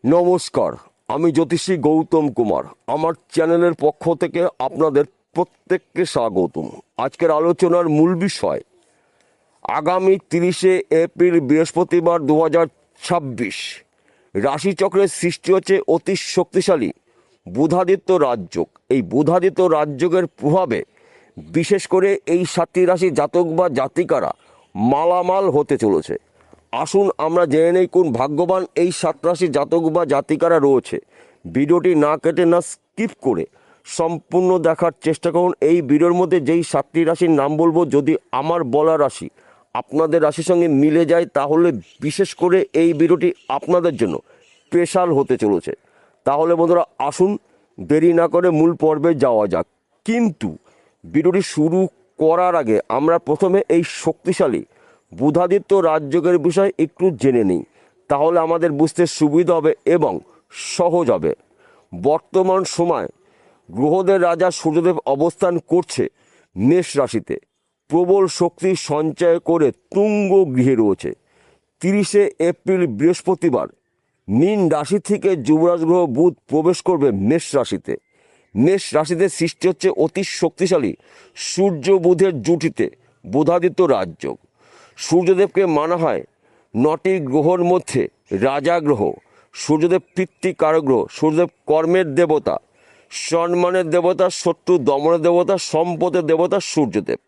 নমস্কার, আমি জ্যোতিষী গৌতম কুমার। আমার চ্যানেলের পক্ষ থেকে আপনাদের প্রত্যেককে স্বাগতম। আজকের আলোচনার মূল বিষয় আগামী 30শে এপ্রিল বৃহস্পতিবার 2026 রাশিচক্রের সৃষ্টি হচ্ছে অতি শক্তিশালী বুধাদিত্য রাজযোগ। এই বুধাদিত্য রাজযোগের প্রভাবে বিশেষ করে এই 7টি রাশি জাতক বা জাতিকারা মালামাল হতে চলেছে। আসুন আমরা জেনে নেই কোন ভাগ্যবান এই 7 রাশি জাতক বা জাতিকারা রয়েছে। ভিডিওটি না কেটে না স্কিপ করে সম্পূর্ণ দেখার চেষ্টা করুন। এই ভিডিওর মধ্যে যেই 7টি রাশির নাম বলবো, যদি আমার বলা রাশি আপনাদের রাশির সঙ্গে মিলে যায় তাহলে বিশেষ করে এই ভিডিওটি আপনাদের জন্য স্পেশাল হতে চলেছে। তাহলে বন্ধুরা আসুন দেরি না করে মূল পর্বে যাওয়া যাক। কিন্তু ভিডিওটি শুরু করার আগে আমরা প্রথমে এই শক্তিশালী বুধাদিত্য রাজযোগের বিষয় একটু জেনে নিই, তাহলে আমাদের বুঝতে সুবিধা হবে এবং সহজ হবে। বর্তমান সময় গ্রহদের রাজা সূর্যদেব অবস্থান করছে মেষ রাশিতে, প্রবল শক্তি সঞ্চয় করে তুঙ্গ গৃহে রয়েছে। 30শে এপ্রিল বৃহস্পতিবার মীন রাশি থেকে যুবরাজ গ্রহ বুধ প্রবেশ করবে মেষ রাশিতে। মেষ রাশিতে সৃষ্টি হচ্ছে অতি শক্তিশালী সূর্য বুধের জুটিতে বুধাদিত্য রাজযোগ। সূর্যদেবকে মানা হয় 9টি গ্রহর মধ্যে রাজা গ্রহ। সূর্যদেব পিতৃকারক গ্রহ। সূর্যদেব কর্মের দেবতা, সম্মানের দেবতা, শত্রু দমনের দেবতা, সম্পদের দেবতা সূর্যদেব।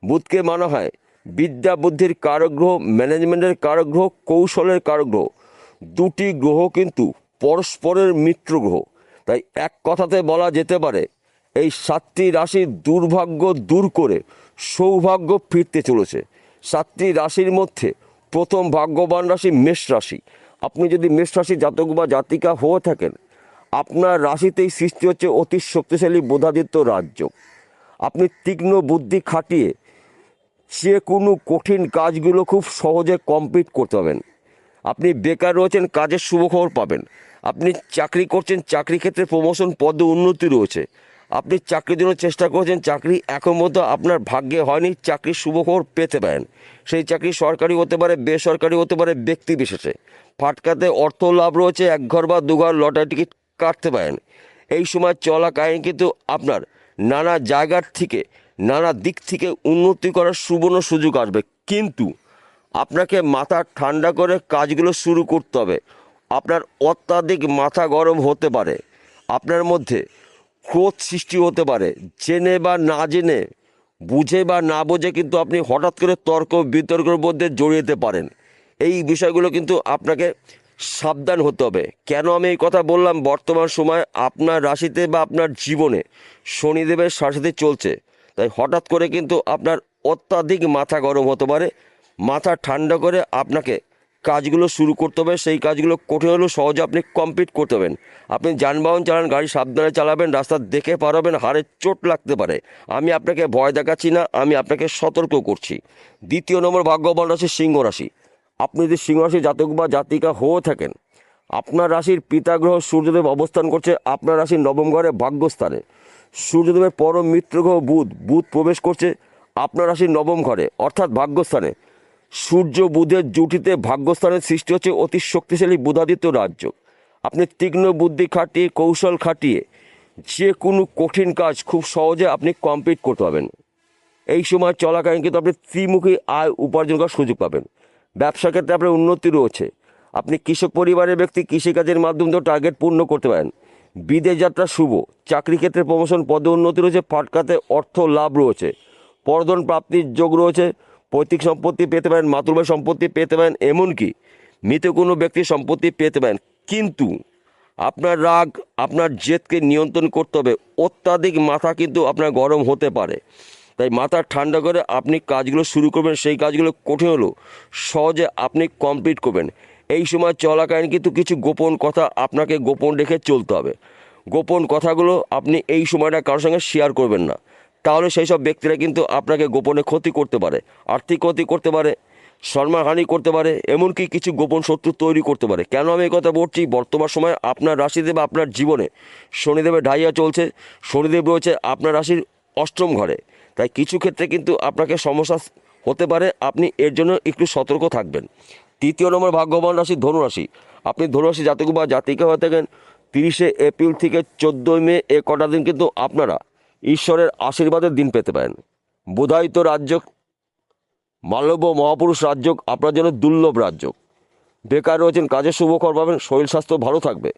বুধকে মানা হয় বিদ্যা বুদ্ধির কারক গ্রহ, ম্যানেজমেন্টের কারক গ্রহ, কৌশলের কারক গ্রহ। দুটি গ্রহ কিন্তু পরস্পরের মিত্র গ্রহ। তাই এক কথাতে বলা যেতে পারে এই 7টি রাশির দুর্ভাগ্য দূর করে সৌভাগ্য ফিরতে চলেছে। 7টি রাশির মধ্যে প্রথম ভাগ্যবান রাশি মেষ রাশি। আপনি যদি মেষ রাশি জাতক বা জাতিকা হয়ে থাকেন, আপনার রাশিতেই সৃষ্টি হচ্ছে অতি শক্তিশালী বুধাদিত্য রাজযোগ। আপনি তীক্ষ্ণ বুদ্ধি খাটিয়ে যে কোনো কঠিন কাজগুলো খুব সহজে কমপ্লিট করতে পারবেন। আপনি বেকার রয়েছেন, কাজের শুভখবর পাবেন। আপনি চাকরি করছেন, চাকরি ক্ষেত্রে প্রমোশন, পদে উন্নতি রয়েছে। আপনি চাকরির জন্য চেষ্টা করছেন, চাকরি এখন মতো আপনার ভাগ্যে হয়নি, চাকরির শুভখবর পেতে পারেন। সেই চাকরি সরকারি হতে পারে, বেসরকারি হতে পারে, ব্যক্তি বিশেষে। ফাটকাতে অর্থ লাভ রয়েছে, এক ঘর বা দুঘর লটারি টিকিট কাটতে পারেন। এই সময় চলাকালীন কিন্তু আপনার নানা জায়গার থেকে নানা দিক থেকে উন্নতি করার সুবর্ণ সুযোগ আসবে। কিন্তু আপনাকে মাথা ঠান্ডা করে কাজগুলো শুরু করতে হবে। আপনার অত্যাধিক মাথা গরম হতে পারে, আপনার মধ্যে ক্রোধ সৃষ্টি হতে পারে। জেনে বা না জেনে, বুঝে বা না বুঝে কিন্তু আপনি হঠাৎ করে তর্ক বিতর্কের মধ্যে জড়িয়ে পারেন। এই বিষয়গুলো কিন্তু আপনাকে সাবধান হতে হবে। কেন আমি এই কথা বললাম? বর্তমান সময় আপনার রাশিতে বা আপনার জীবনে শনিদেবের সাথে চলছে, তাই হঠাৎ করে কিন্তু আপনার অত্যাধিক মাথা গরম হতে পারে। মাথা ঠান্ডা করে আপনাকে কাজগুলো শুরু করতে হবে। সেই কাজগুলো কঠিন হলেও সহজে আপনি কমপ্লিট করতে হবেন। আপনি যানবাহন চালান, গাড়ি সাবধানে চালাবেন, রাস্তা দেখে পারবেন, হাড়ে চোট লাগতে পারে। আমি আপনাকে ভয় দেখাচ্ছি না, আমি আপনাকে সতর্ক করছি। 2য় নম্বর ভাগ্যবান রাশি সিংহ রাশি। আপনি যদি সিংহ রাশি জাতক বা জাতিকা হয়ে থাকেন, আপনার রাশির পিতা গ্রহ সূর্যদেব অবস্থান করছে আপনার রাশির 9ম ঘরে ভাগ্যস্থানে। সূর্যদেবের পরম মিত্র গ্রহ বুধ প্রবেশ করছে আপনার রাশির 9ম ঘরে অর্থাৎ ভাগ্যস্থানে। সূর্য বুধের জুটিতে ভাগ্যস্থানের সৃষ্টি হচ্ছে অতি শক্তিশালী বুধাদিত্য রাজযোগ। আপনি তীক্ষ্ণ বুদ্ধি খাটিয়ে, কৌশল খাটিয়ে যে কোনো কঠিন কাজ খুব সহজে আপনি কমপ্লিট করতে পারবেন। এই সময় চলাকালীন কিন্তু আপনি ত্রিমুখী আয় উপার্জন করার সুযোগ পাবেন। ব্যবসা ক্ষেত্রে আপনার উন্নতি রয়েছে। আপনি কৃষক পরিবারের ব্যক্তি, কৃষিকাজের মাধ্যমে টার্গেট পূর্ণ করতে পারেন। বিদেশ যাত্রা শুভ। চাকরি ক্ষেত্রে প্রমোশন, পদে উন্নতি রয়েছে। ফাটকাতে অর্থ লাভ রয়েছে। পরধন প্রাপ্তির যোগ রয়েছে। পৈতৃক সম্পত্তি পেতে পারেন, মাতৃভাই সম্পত্তি পেতে পারেন, এমনকি মৃত কোনো ব্যক্তির সম্পত্তি পেতে পারেন। কিন্তু আপনার রাগ, আপনার জেদকে নিয়ন্ত্রণ করতে হবে। অত্যাধিক মাথা কিন্তু আপনার গরম হতে পারে, তাই মাথা ঠান্ডা করে আপনি কাজগুলো শুরু করবেন। সেই কাজগুলো কঠিন হলেও সহজে আপনি কমপ্লিট করবেন। এই সময় চলাকালীন কিন্তু কিছু গোপন কথা আপনাকে গোপন রেখে চলতে হবে। গোপন কথাগুলো আপনি এই সময়টা কারোর সঙ্গে শেয়ার করবেন না, তাহলে সেই সব ব্যক্তিরা কিন্তু আপনাকে গোপনে ক্ষতি করতে পারে, আর্থিক ক্ষতি করতে পারে, সম্মানহানি করতে পারে, এমনকি কিছু গোপন শত্রু তৈরি করতে পারে। কেন আমি এই কথা বলছি? বর্তমান সময় আপনার রাশিতে বা আপনার জীবনে শনিদেবের ঢাইয়া চলছে। শনিদেব রয়েছে আপনার রাশির 8ম ঘরে, তাই কিছু ক্ষেত্রে কিন্তু আপনাকে সমস্যা হতে পারে। আপনি এর জন্য একটু সতর্ক থাকবেন। 3য় নম্বর ভাগ্যবান রাশি ধনুরাশি। আপনি ধনুরাশি জাতক বা জাতিকা হয়ে থাকেন 30 এপ্রিল থেকে 14 মে এ কটা দিন কিন্তু আপনারা ঈশ্বরের আশীর্বাদের দিন পেতে পারেন। বুধায়িত রাজ্য মালব্য মহাপুরুষ রাজ্য আপনার জন্য দুর্লভ রাজ্য। বেকার রয়েছেন, কাজের শুভ খবর পাবেন, শরীর স্বাস্থ্য ভালো থাকবে।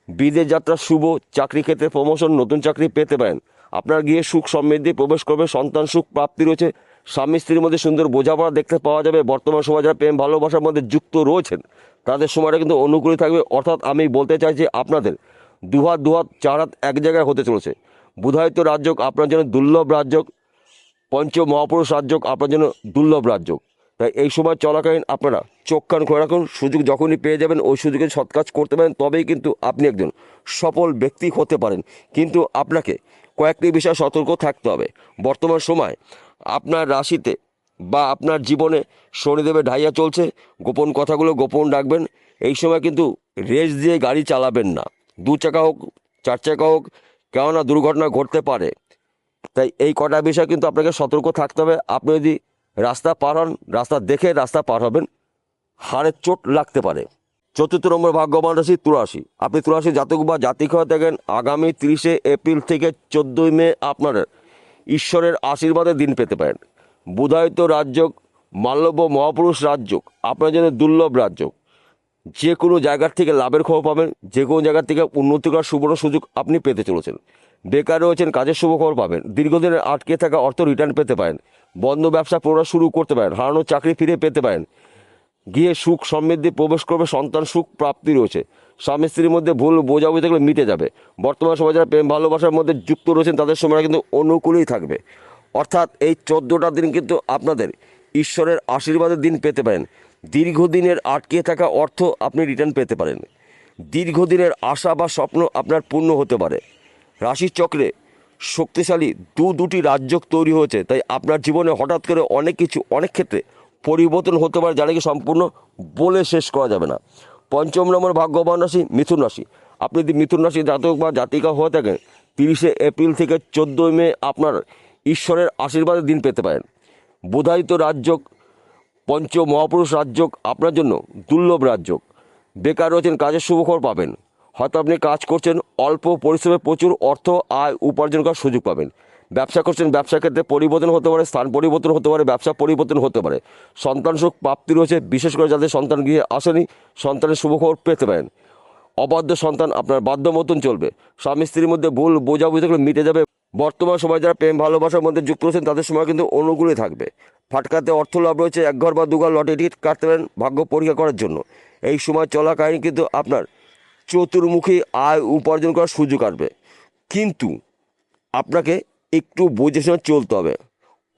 বিদেশ যাত্রা শুভ, চাকরি ক্ষেত্রে প্রমোশন, নতুন চাকরি পেতে পারেন। আপনার গিয়ে সুখ সমৃদ্ধি প্রবেশ করবে, সন্তান সুখ প্রাপ্তি রয়েছে। স্বামী স্ত্রীর মধ্যে সুন্দর বোঝাপড়া দেখতে পাওয়া যাবে। বর্তমান সময় যারা প্রেম ভালোবাসার মধ্যে যুক্ত রয়েছেন তাদের সময়টা কিন্তু অনুকূলে থাকবে। অর্থাৎ আমি বলতে চাইছি আপনাদের দুহাত চার হাত এক জায়গায় হতে চলেছে। বুধায়িত রাজ্য আপনার জন্য দুর্লভ রাজ্য, পঞ্চ মহাপুরুষ রাজ্য আপনার জন্য দুর্লভ রাজ্য। তাই এই সময় চলাকালীন আপনারা চোখ কান খোলা রাখুন। সুযোগ যখনই পেয়ে যাবেন ওই সুযোগে সৎ কাজ করতে পারেন, তবেই কিন্তু আপনি একজন সফল ব্যক্তি হতে পারেন। কিন্তু আপনাকে কয়েকটি বিষয় সতর্ক থাকতে হবে। বর্তমান সময় আপনার রাশিতে বা আপনার জীবনে শনিদেবের ঢাইয়া চলছে। গোপন কথাগুলো গোপন রাখবেন। এই সময় কিন্তু রেস দিয়ে গাড়ি চালাবেন না, 2 চাকা হোক 4 চাকা হোক, কেননা দুর্ঘটনা ঘটতে পারে। তাই এই কটা বিষয় কিন্তু আপনাকে সতর্ক থাকতে হবে। আপনি যদি রাস্তা পার হন, রাস্তা দেখে রাস্তা পার হবেন, হাড়ের চোট লাগতে পারে। 4 নম্বর ভাগ্যবান রাশি তুলারাশি। আপনি তুলারাশি জাতক বা জাতিক হয়ে থাকেন আগামী 30 এপ্রিল থেকে 14 মে আপনার ঈশ্বরের আশীর্বাদের দিন পেতে পারেন। বুধায়িত রাজ্য মাল্যব্য মহাপুরুষ রাজ্য আপনার জন্য দুর্লভ রাজ্য। যে কোনো জায়গার থেকে লাভের খবর পাবেন, যে কোনো জায়গার থেকে উন্নতি করার সুবর্ণ সুযোগ আপনি পেতে চলেছেন। বেকার রয়েছেন, কাজের শুভ খবর পাবেন। দীর্ঘদিনের আটকে থাকা অর্থ রিটার্ন পেতে পারেন। বন্ধ ব্যবসা পুনরায় শুরু করতে পারেন। হারানো চাকরি ফিরে পেতে পারেন। গিয়ে সুখ সমৃদ্ধি প্রবেশ করবে, সন্তান সুখ প্রাপ্তি রয়েছে। স্বামী স্ত্রীর মধ্যে ভুল বোঝাবুঝি থাকলে মিটে যাবে। বর্তমান সময় যারা প্রেম ভালোবাসার মধ্যে যুক্ত রয়েছেন তাদের সময় কিন্তু অনুকূলেই থাকবে। অর্থাৎ এই 14টা দিন কিন্তু আপনাদের ঈশ্বরের আশীর্বাদের দিন পেতে পারেন। দীর্ঘদিনের আটকে থাকা অর্থ আপনি রিটার্ন পেতে পারেন। দীর্ঘদিনের আশা বা স্বপ্ন আপনার পূর্ণ হতে পারে। রাশির চক্রে শক্তিশালী দুটি রাজ্য তৈরি হয়েছে। তাই আপনার জীবনে হঠাৎ করে অনেক কিছু অনেক ক্ষেত্রে পরিবর্তন হতে পারে, যা নাকি সম্পূর্ণ বলে শেষ করা যাবে না। 5 নম্বর ভাগ্যবান রাশি মিথুন রাশি। আপনি যদি মিথুন রাশি জাতক বা জাতিকা হয়ে থাকেন 30 এপ্রিল থেকে 14 মে আপনার ঈশ্বরের আশীর্বাদের দিন পেতে পারেন। বুধায়িত রাজ্য পঞ্চ মহাপুরুষ রাজ্য আপনার জন্য দুর্লভ রাজ্য। বেকার রয়েছেন, কাজের শুভ খবর পাবেন। হয়তো আপনি কাজ করছেন, অল্প পরিশ্রমে প্রচুর অর্থ আয় উপার্জন করার সুযোগ পাবেন। ব্যবসা করছেন, ব্যবসা ক্ষেত্রে পরিবর্তন হতে পারে, স্থান পরিবর্তন হতে পারে, ব্যবসা পরিবর্তন হতে পারে। সন্তান সুখ প্রাপ্তি রয়েছে। বিশেষ করে যাদের সন্তান গৃহে আসেনি, সন্তানের শুভ খবর পেতে পারেন। অবাধ্য সন্তান আপনার বাধ্য মতন চলবে। স্বামী স্ত্রীর মধ্যে ভুল বোঝাবুঝি থাকলে মিটে যাবে। বর্তমান সময় যারা প্রেম ভালোবাসার মধ্যে যুক্ত রয়েছেন তাদের সময় কিন্তু অনুকূলে থাকবে। ফাটকাতে অর্থ লাভ রয়েছে। 1 ঘর বা 2 ঘর লটারি টিকিট কাটতে পারেন ভাগ্য পরীক্ষা করার জন্য। এই সময় চলাকালীন কিন্তু আপনার চতুর্মুখী আয় উপার্জন করার সুযোগ আসবে। কিন্তু আপনাকে একটু বুঝে শুনে চলতে হবে।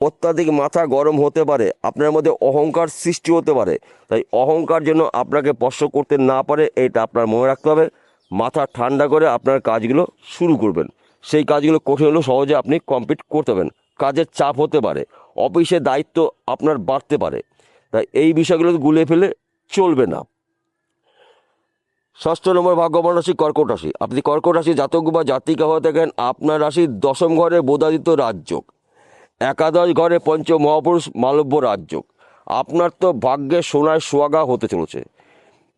অত্যাধিক মাথা গরম হতে পারে, আপনার মধ্যে অহংকার সৃষ্টি হতে পারে। তাই অহংকার যেন আপনাকে স্পর্শ করতে না পারে, এটা আপনার মনে রাখতে হবে। মাথা ঠান্ডা করে আপনার কাজগুলো শুরু করবেন। সেই কাজগুলো কঠিন হলেও সহজে আপনি কমপ্লিট করতে পারেন। কাজের চাপ হতে পারে, অফিসের দায়িত্ব আপনার বাড়তে পারে। তাই এই বিষয়গুলো গুলিয়ে ফেলে চলবে না। 6 নম্বর ভাগ্যবান রাশি কর্কট রাশি। আপনি কর্কট রাশি জাতক বা জাতিকা হয়ে থাকেন আপনার রাশির 10ম ঘরে বোধাদিত রাজ্য, একাদশ ঘরে পঞ্চ মহাপুরুষ মালব্য রাজ্য। আপনার তো ভাগ্যে সোনায় সোহাগা হতে চলেছে।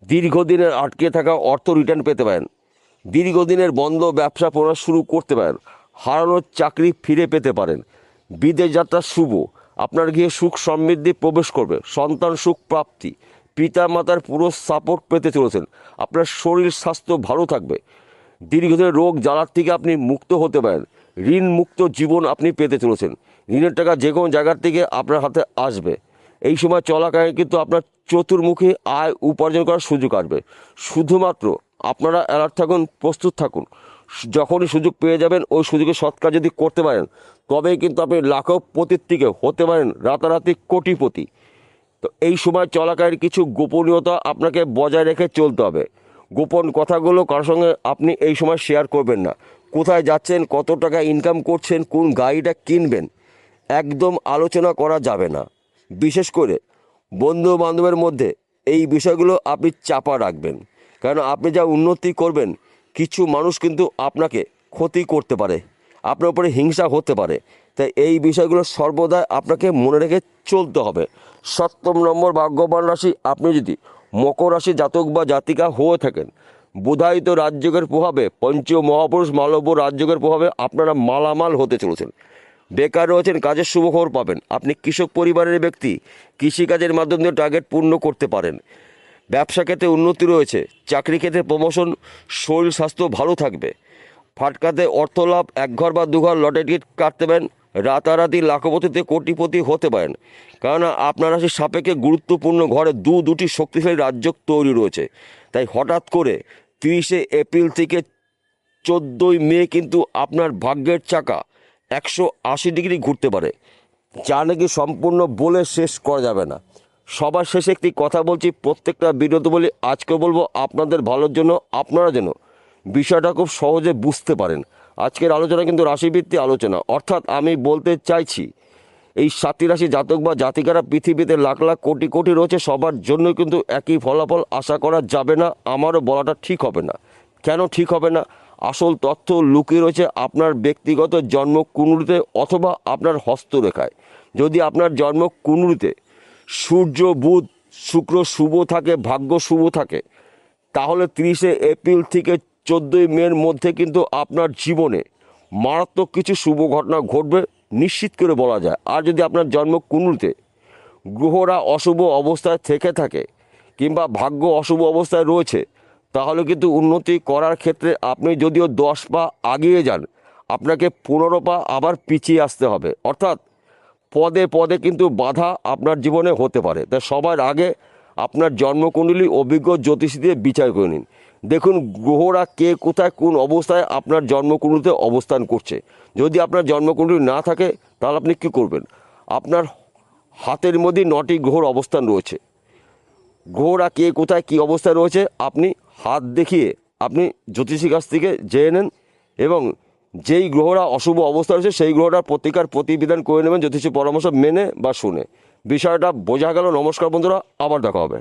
দীর্ঘদিনের আটকে থাকা অর্থ রিটার্ন পেতে পারেন। দীর্ঘদিনের বন্ধ ব্যবসা পুনরায় শুরু করতে পারেন। হারানোর চাকরি ফিরে পেতে পারেন। বিদেশ যাত্রা শুভ, আপনার গিয়ে সুখ সমৃদ্ধি প্রবেশ করবে। সন্তান সুখ প্রাপ্তি, পিতা মাতার পুরো সাপোর্ট পেতে চলেছেন। আপনার শরীর স্বাস্থ্য ভালো থাকবে। দীর্ঘদিনের রোগ জ্বালার থেকে আপনি মুক্ত হতে পারেন। ঋণ মুক্ত জীবন আপনি পেতে চলেছেন। ঋণের টাকা যে কোনো জায়গার থেকে আপনার হাতে আসবে। এই সময় চলাকালীন কিন্তু আপনার চতুর্মুখী আয় উপার্জন করার সুযোগ আসবে। শুধুমাত্র আপনারা অ্যালার্ট থাকুন, প্রস্তুত থাকুন। যখনই সুযোগ পেয়ে যাবেন ওই সুযোগে সৎ কাজ যদি করতে পারেন তবেই কিন্তু আপনি লাখপতির থেকে হতে পারেন রাতারাতি কোটিপতি। তো এই সময় চলাকালীন কিছু গোপনীয়তা আপনাকে বজায় রেখে চলতে হবে। গোপন কথাগুলো কারোর সঙ্গে আপনি এই সময় শেয়ার করবেন না। কোথায় যাচ্ছেন, কত টাকা ইনকাম করছেন, কোন গাড়িটা কিনবেন, একদম আলোচনা করা যাবে না। বিশেষ করে বন্ধু বান্ধবের মধ্যে এই বিষয়গুলো আপনি চাপা রাখবেন। কারণ আপনি যা উন্নতি করবেন কিছু মানুষ কিন্তু আপনাকে ক্ষতি করতে পারে, আপনার উপরে হিংসা হতে পারে। তাই এই বিষয়গুলো সর্বদা আপনাকে মনে রেখে চলতে হবে। 7 নম্বর ভাগ্যবান রাশি। আপনি যদি মকর রাশি জাতক বা জাতিকা হয়ে থাকেন, বুধায়িত রাজযোগের প্রভাবে পঞ্চ মহাপুরুষ মালব্য রাজযোগের প্রভাবে আপনারা মালামাল হতে চলেছেন। বেকার রয়েছেন, কাজের শুভ খবর পাবেন। আপনি কৃষক পরিবারের ব্যক্তি, কৃষিকাজের মাধ্যমে টার্গেট পূর্ণ করতে পারেন। ব্যবসা ক্ষেত্রে উন্নতি রয়েছে, চাকরি ক্ষেত্রে প্রমোশন, শরীর স্বাস্থ্য ভালো থাকবে। ফাটকাতে অর্থ লাভ, এক ঘর বা দুঘর লটারি টিকিট কাটতে পারেন। রাতারাতি লাখপতিতে কোটিপতি হতে পারেন, কেননা আপনার রাশির সাপেক্ষে গুরুত্বপূর্ণ ঘরে দুটি শক্তিশালী রাজযোগ তৈরি রয়েছে। তাই হঠাৎ করে 30শে এপ্রিল থেকে 14ই মে কিন্তু আপনার ভাগ্যের চাকা 180 ডিগ্রি ঘুরতে পারে, যা নাকি সম্পূর্ণ বলে শেষ করা যাবে না। সবার শেষে একটি কথা বলছি, প্রত্যেকটা ভিডিওতে বলি, আজকে বলবো আপনাদের ভালোর জন্য, আপনারা যেন বিষয়টা খুব সহজে বুঝতে পারেন। আজকের আলোচনা কিন্তু রাশিভিত্তিক আলোচনা, অর্থাৎ আমি বলতে চাইছি এই 7টি রাশি জাতক বা জাতিকারা পৃথিবীতে লাখ লাখ কোটি কোটি রয়েছে, সবার জন্য কিন্তু একই ফলাফল আশা করা যাবে না। আমারও বলাটা ঠিক হবে না। কেন ঠিক হবে না? আসল তথ্য লুকিয়ে রয়েছে আপনার ব্যক্তিগত জন্মকুণ্ডলিতে অথবা আপনার হস্তরেখায়। যদি আপনার জন্মকুণ্ডলিতে সূর্য, বুধ, শুক্র শুভ থাকে, ভাগ্য শুভ থাকে, তাহলে 30শে এপ্রিল থেকে 14ই মের মধ্যে কিন্তু আপনার জীবনে মারাত্মক কিছু শুভ ঘটনা ঘটবে, নিশ্চিত করে বলা যায়। আর যদি আপনার জন্মকুণ্ডলিতে গ্রহরা অশুভ অবস্থায় থেকে থাকে কিংবা ভাগ্য অশুভ অবস্থায় রয়েছে, তাহলে কিন্তু উন্নতি করার ক্ষেত্রে আপনি যদিও 10 পা আগিয়ে যান, আপনাকে 15 পা আবার পিছিয়ে আসতে হবে। অর্থাৎ পদে পদে কিন্তু বাধা আপনার জীবনে হতে পারে। তাই সবার আগে আপনার জন্মকুণ্ডলী অভিজ্ঞ জ্যোতিষী দিয়ে বিচার করে নিন। দেখুন গ্রহরা কে কোথায় কোন অবস্থায় আপনার জন্মকুণ্ডলীতে অবস্থান করছে। যদি আপনার জন্মকুণ্ডলী না থাকে, তাহলে আপনি কী করবেন? আপনার হাতের মধ্যে 9টি গ্রহর অবস্থান রয়েছে। গ্রহরা কে কোথায় কী অবস্থায় রয়েছে আপনি হাত দেখিয়ে আপনি জ্যোতিষীর কাছ থেকে জেনে নেন, এবং যেই গ্রহরা অশুভ অবস্থা রয়েছে সেই গ্রহটার প্রতিবিধান করে নেবেন জ্যোতিষী পরামর্শ মেনে বা শুনে। বিষয়টা বোঝা গেল। নমস্কার বন্ধুরা, আবার দেখা হবে।